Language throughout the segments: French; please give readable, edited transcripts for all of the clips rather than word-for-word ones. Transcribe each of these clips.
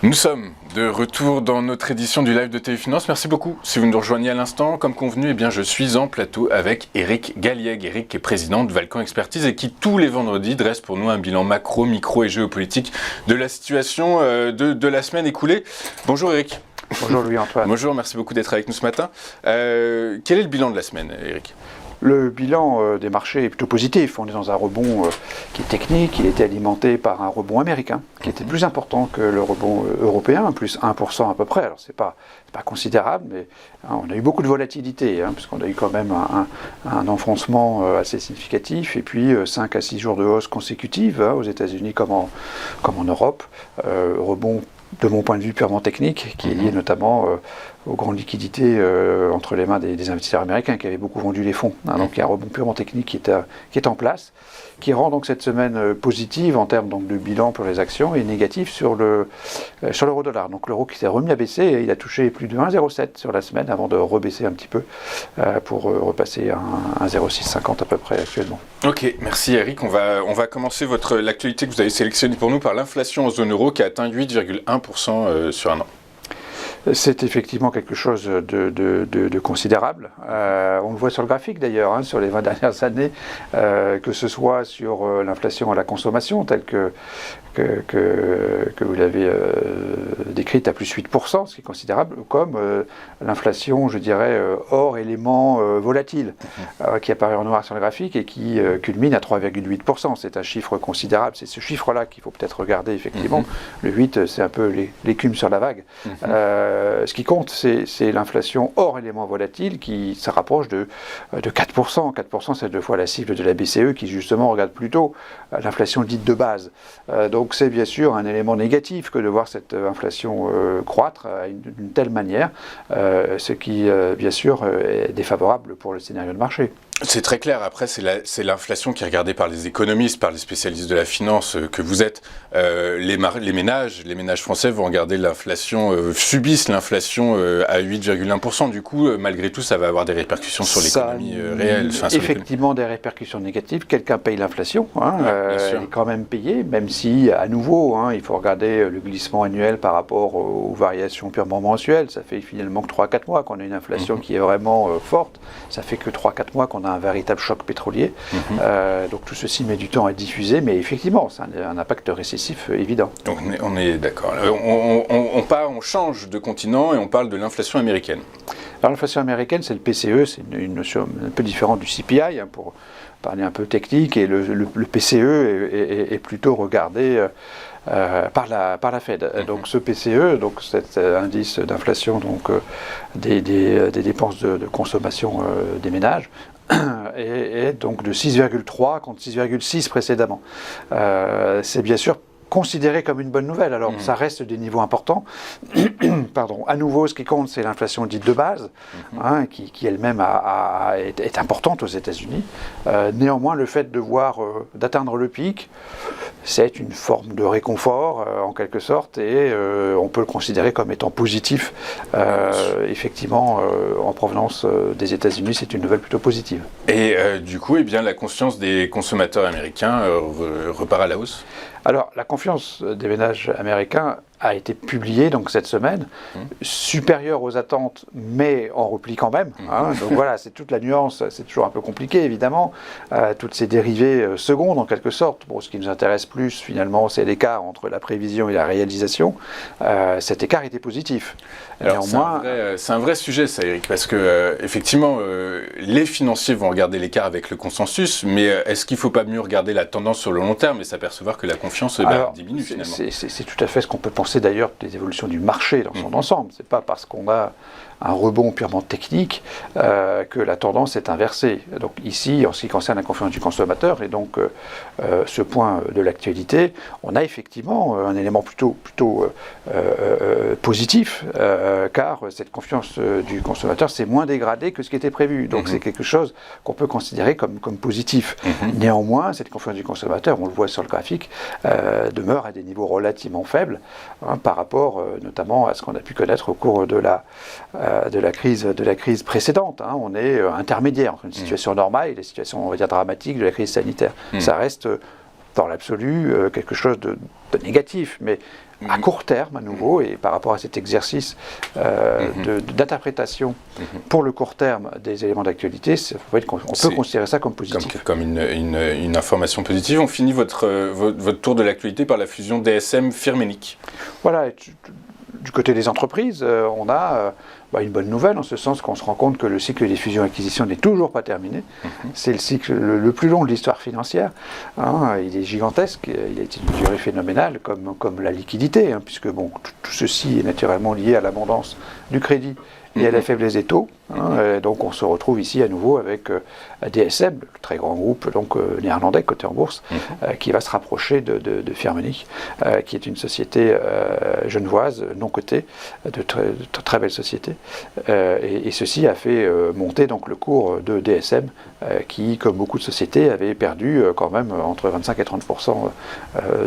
Nous sommes de retour dans notre édition du live de Téléfinance. Merci beaucoup. Si vous nous rejoignez à l'instant, comme convenu, je suis en plateau avec Éric Galliègue. Éric est président de Valcan Expertise et qui, tous les vendredis, dresse pour nous un bilan macro, micro et géopolitique de la situation de la semaine écoulée. Bonjour Éric. Bonjour Louis-Antoine. Bonjour, merci beaucoup d'être avec nous ce matin. Quel est le bilan de la semaine, Éric ? Le bilan des marchés est plutôt positif. On est dans un rebond qui est technique, il était alimenté par un rebond américain, qui était plus important que le rebond européen, plus 1% à peu près. Alors c'est pas considérable, mais on a eu beaucoup de volatilité, puisqu'on a eu quand même un enfoncement assez significatif, et puis 5 à 6 jours de hausse consécutive, aux États-Unis comme en Europe. Rebond de mon point de vue purement technique, qui est lié notamment aux grandes liquidités entre les mains des investisseurs américains qui avaient beaucoup vendu les fonds. Donc il y a un rebond purement technique qui est en place, qui rend donc cette semaine positive en termes donc, de bilan pour les actions et négatif sur l'euro-dollar. Donc l'euro qui s'est remis à baisser, et il a touché plus de 1,07 sur la semaine avant de rebaisser un petit peu pour repasser à 1,0650 à peu près actuellement. Ok, merci Eric. On va commencer l'actualité que vous avez sélectionnée pour nous par l'inflation en zone euro qui a atteint 8,1% sur un an. C'est effectivement quelque chose de considérable. On le voit sur le graphique d'ailleurs, sur les 20 dernières années, que ce soit sur l'inflation à la consommation, telle que vous l'avez décrite à plus 8%, ce qui est considérable, comme l'inflation, je dirais, hors éléments volatiles, qui apparaît en noir sur le graphique et qui culmine à 3,8%. C'est un chiffre considérable. C'est ce chiffre-là qu'il faut peut-être regarder, effectivement. Le 8, c'est un peu l'écume sur la vague. Ce qui compte, c'est l'inflation hors éléments volatiles qui se rapproche de 4%. 4%, c'est 2 fois la cible de la BCE qui, justement, regarde plutôt l'inflation dite de base. Donc, c'est bien sûr un élément négatif que de voir cette inflation croître d'une telle manière, ce qui, bien sûr, est défavorable pour le scénario de marché. C'est très clair. Après, c'est l'inflation qui est regardée par les économistes, par les spécialistes de la finance que vous êtes. Les ménages français vont regarder l'inflation, subissent l'inflation à 8,1%. Du coup, malgré tout, ça va avoir des répercussions sur l'économie réelle. Effectivement, des répercussions négatives. Quelqu'un paye l'inflation. Il est quand même payé, même si, à nouveau, il faut regarder le glissement annuel par rapport aux variations purement mensuelles. Ça fait finalement que 3-4 mois qu'on a une inflation qui est vraiment forte. Ça fait que 3-4 mois qu'on a un véritable choc pétrolier. Donc tout ceci met du temps à diffuser, mais effectivement, c'est un impact récessif évident. Donc on est d'accord. On change de continent et on parle de l'inflation américaine. Alors l'inflation américaine, c'est le PCE, c'est une notion un peu différente du CPI, pour parler un peu technique, et le PCE est plutôt regardé par la Fed. Donc ce PCE, donc cet indice d'inflation des dépenses de consommation des ménages, est donc de 6,3 contre 6,6 précédemment. C'est bien sûr considéré comme une bonne nouvelle. Alors, ça reste des niveaux importants. Pardon. À nouveau, ce qui compte, c'est l'inflation dite de base, qui elle-même est importante aux États-Unis. Néanmoins, le fait d'atteindre le pic, c'est une forme de réconfort, en quelque sorte, et on peut le considérer comme étant positif. Effectivement, en provenance des États-Unis, c'est une nouvelle plutôt positive. Et du coup, la confiance des consommateurs américains repart à la hausse ? Alors, la confiance des ménages américains a été publiée donc cette semaine, supérieure aux attentes, mais en repli quand même. Donc voilà, c'est toute la nuance, c'est toujours un peu compliqué évidemment, toutes ces dérivées secondes en quelque sorte. Bon, ce qui nous intéresse plus finalement, c'est l'écart entre la prévision et la réalisation. Cet écart était positif. Alors, néanmoins, c'est un vrai sujet ça, Éric, parce que effectivement, les financiers vont regarder l'écart avec le consensus, mais est-ce qu'il ne faut pas mieux regarder la tendance sur le long terme et s'apercevoir que la confiance diminue finalement ? C'est tout à fait ce qu'on peut penser d'ailleurs des évolutions du marché dans son ensemble. C'est pas parce qu'on a un rebond purement technique que la tendance est inversée. Donc ici, en ce qui concerne la confiance du consommateur, et donc ce point de l'actualité, on a effectivement un élément plutôt positif, car cette confiance du consommateur s'est moins dégradée que ce qui était prévu. Donc c'est quelque chose qu'on peut considérer comme positif. Néanmoins, cette confiance du consommateur, on le voit sur le graphique, demeure à des niveaux relativement faibles, par rapport notamment à ce qu'on a pu connaître au cours de la crise précédente. On est intermédiaire entre une situation normale et la situation, on va dire, dramatique de la crise sanitaire. Ça reste dans l'absolu quelque chose de négatif, mais à court terme à nouveau, et par rapport à cet exercice d'interprétation pour le court terme des éléments d'actualité, on peut considérer ça comme positif. Comme une information positive. On finit votre tour de l'actualité par la fusion DSM-Firmenich. Voilà, du côté des entreprises, on a une bonne nouvelle, en ce sens qu'on se rend compte que le cycle des fusions-acquisitions n'est toujours pas terminé. C'est le cycle le plus long de l'histoire financière. Il est gigantesque, il a été d'une durée phénoménale, comme la liquidité, puisque tout ceci est naturellement lié à l'abondance du crédit et à la faiblesse des taux. Donc on se retrouve ici à nouveau avec DSM, le très grand groupe néerlandais coté en bourse, qui va se rapprocher de Firmenich, qui est une société genevoise non cotée, de très belle société. Et ceci a fait monter donc le cours de DSM, qui, comme beaucoup de sociétés, avait perdu quand même entre 25 et 30%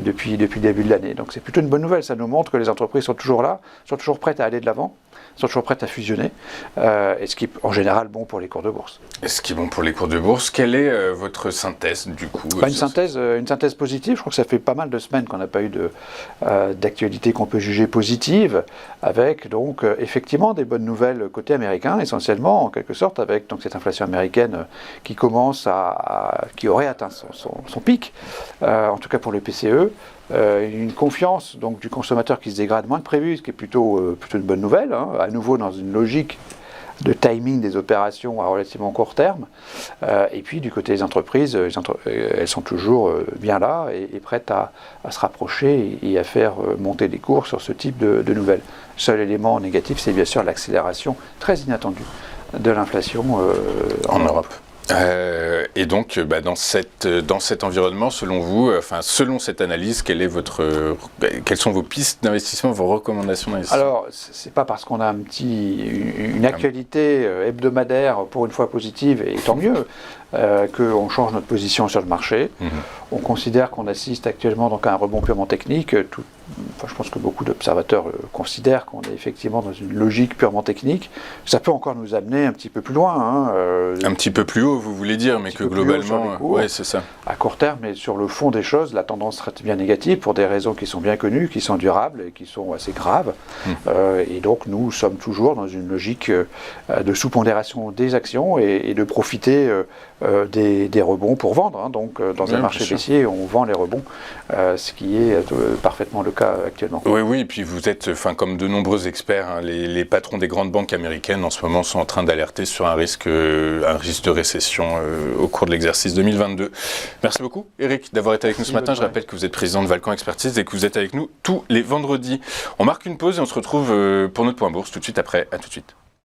depuis le début de l'année. Donc c'est plutôt une bonne nouvelle, ça nous montre que les entreprises sont toujours là, sont toujours prêtes à aller de l'avant, sont toujours prêtes à fusionner, et ce qui est en général bon pour les cours de bourse. Et ce qui est bon pour les cours de bourse, quelle est votre synthèse du coup une synthèse positive. Je crois que ça fait pas mal de semaines qu'on n'a pas eu d'actualité qu'on peut juger positive, avec donc effectivement des bonnes nouvelles côté américain, essentiellement en quelque sorte, avec donc cette inflation américaine qui commence qui aurait atteint son pic, en tout cas pour le PCE. Une confiance donc du consommateur qui se dégrade moins que prévu, ce qui est plutôt une bonne nouvelle, à nouveau dans une logique de timing des opérations à relativement court terme. Et puis du côté des entreprises, elles sont toujours bien là et prêtes à se rapprocher et à faire monter les cours sur ce type de nouvelles. Seul élément négatif, c'est bien sûr l'accélération très inattendue de l'inflation en Europe. Et donc, dans cet environnement, selon vous, selon cette analyse, quelles sont vos pistes d'investissement, vos recommandations d'investissement? Alors, c'est pas parce qu'on a une actualité hebdomadaire pour une fois positive, et tant mieux, qu'on change notre position sur le marché. On considère qu'on assiste actuellement donc à un rebond purement technique. Je pense que beaucoup d'observateurs considèrent qu'on est effectivement dans une logique purement technique. Ça peut encore nous amener un petit peu plus loin. Un petit peu plus haut, vous voulez dire, mais que globalement, oui, c'est ça. À court terme, mais sur le fond des choses, la tendance serait bien négative pour des raisons qui sont bien connues, qui sont durables et qui sont assez graves. Et donc, nous sommes toujours dans une logique de sous-pondération des actions et de profiter des rebonds pour vendre. Donc, dans un marché baissier, on vend les rebonds, ce qui est parfaitement le cas actuellement. Oui, et puis vous êtes, comme de nombreux experts, les patrons des grandes banques américaines en ce moment sont en train d'alerter sur un risque de récession au cours de l'exercice 2022. Merci beaucoup, Eric, d'avoir été avec nous ce matin. Je rappelle que vous êtes président de Valcan Expertise et que vous êtes avec nous tous les vendredis. On marque une pause et on se retrouve pour notre point bourse tout de suite après. À tout de suite.